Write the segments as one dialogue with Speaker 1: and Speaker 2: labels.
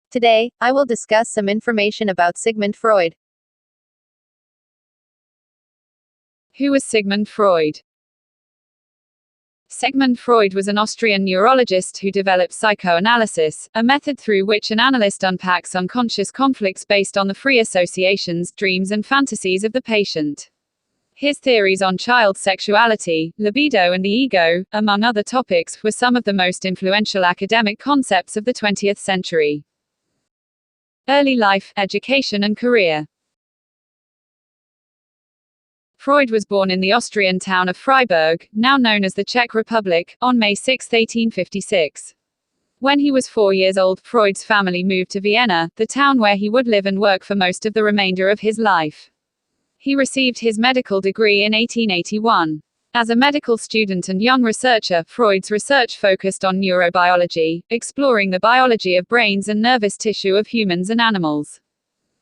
Speaker 1: Today, I will discuss some information about Sigmund Freud.
Speaker 2: Who was Sigmund Freud? Sigmund Freud was an Austrian neurologist who developed psychoanalysis, a method through which an analyst unpacks unconscious conflicts based on the free associations, dreams and fantasies of the patient. His theories on child sexuality, libido and the ego, among other topics, were some of the most influential academic concepts of the 20th century. Early life, education and career. Freud was born in the Austrian town of Freiburg, now known as the Czech Republic, on May 6, 1856. When he was 4 years old, Freud's family moved to Vienna, the town where he would live and work for most of the remainder of his life. He received his medical degree in 1881. As a medical student and young researcher, Freud's research focused on neurobiology, exploring the biology of brains and nervous tissue of humans and animals.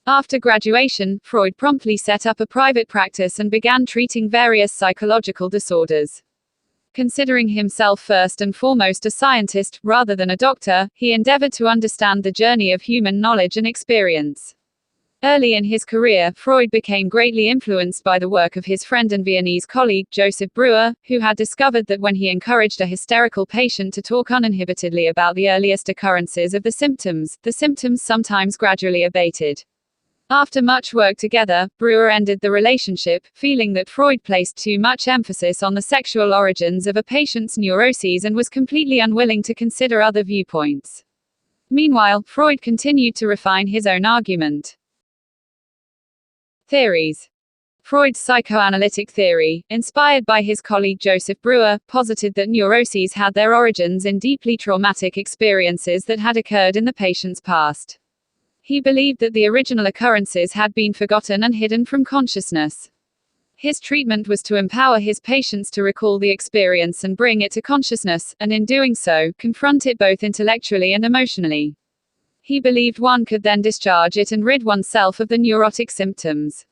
Speaker 2: After graduation, Freud promptly set up a private practice and began treating various psychological disorders. Considering himself first and foremost a scientist, rather than a doctor, he endeavored to understand the journey of human knowledge and experience. Early in his career, Freud became greatly influenced by the work of his friend and Viennese colleague, Joseph Breuer, who had discovered that when he encouraged a hysterical patient to talk uninhibitedly about the earliest occurrences of the symptoms sometimes gradually abated. After much work together, Breuer ended the relationship, feeling that Freud placed too much emphasis on the sexual origins of a patient's neuroses and was completely unwilling to consider other viewpoints. Meanwhile, Freud continued to refine his own argument. Theories. Freud's psychoanalytic theory, inspired by his colleague Joseph Breuer, posited that neuroses had their origins in deeply traumatic experiences that had occurred in the patient's past. He believed that the original occurrences had been forgotten and hidden from consciousness. His treatment was to empower his patients to recall the experience and bring it to consciousness, and in doing so, confront it both intellectually and emotionally. He believed one could then discharge it and rid oneself of the neurotic symptoms.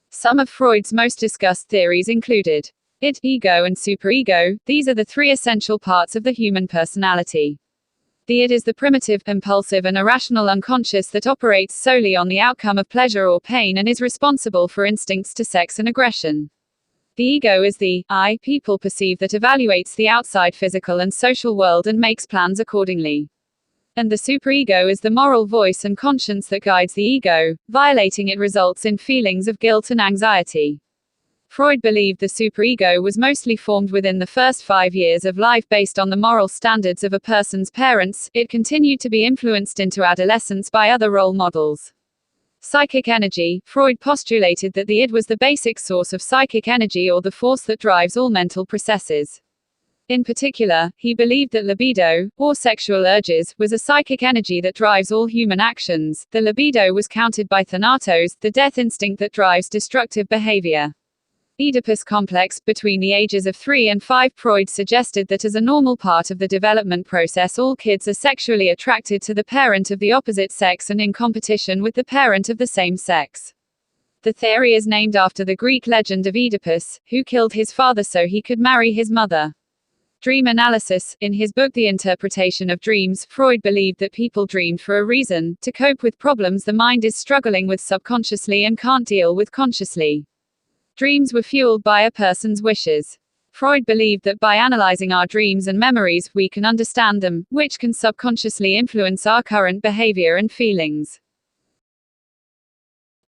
Speaker 2: Some of Freud's most discussed theories included id, ego and superego. These are the three essential parts of the human personality. The id is the primitive, impulsive and irrational unconscious that operates solely on the outcome of pleasure or pain and is responsible for instincts to sex and aggression. The ego is the I people perceive that evaluates the outside physical and social world and makes plans accordingly. And the superego is the moral voice and conscience that guides the ego. Violating it results in feelings of guilt and anxiety. Freud believed the superego was mostly formed within the first 5 years of life based on the moral standards of a person's parents. It continued to be influenced into adolescence by other role models. Psychic energy. Freud postulated that the id was the basic source of psychic energy, or the force that drives all mental processes. In particular, he believed that libido, or sexual urges, was a psychic energy that drives all human actions. The libido was countered by thanatos, the death instinct that drives destructive behavior. Oedipus complex. Between the ages of 3 and 5, Freud suggested that as a normal part of the development process, all kids are sexually attracted to the parent of the opposite sex and in competition with the parent of the same sex. The theory is named after the Greek legend of Oedipus, who killed his father so he could marry his mother. Dream analysis. In his book The Interpretation of Dreams, Freud believed that people dreamed for a reason, to cope with problems the mind is struggling with subconsciously and can't deal with consciously. Dreams were fueled by a person's wishes. Freud believed that by analyzing our dreams and memories, we can understand them, which can subconsciously influence our current behavior and feelings.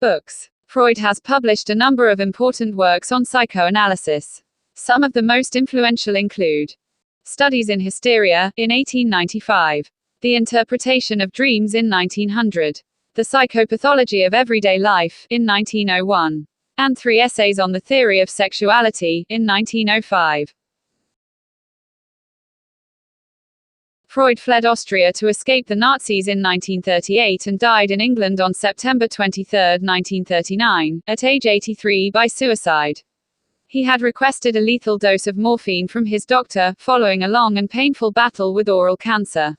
Speaker 2: Books. Freud has published a number of important works on psychoanalysis. Some of the most influential include Studies in Hysteria, in 1895. The Interpretation of Dreams in 1900. The Psychopathology of Everyday Life, in 1901. And 3 Essays on the Theory of Sexuality, in 1905. Freud fled Austria to escape the Nazis in 1938 and died in England on September 23, 1939, at age 83 by suicide. He had requested a lethal dose of morphine from his doctor, following a long and painful battle with oral cancer.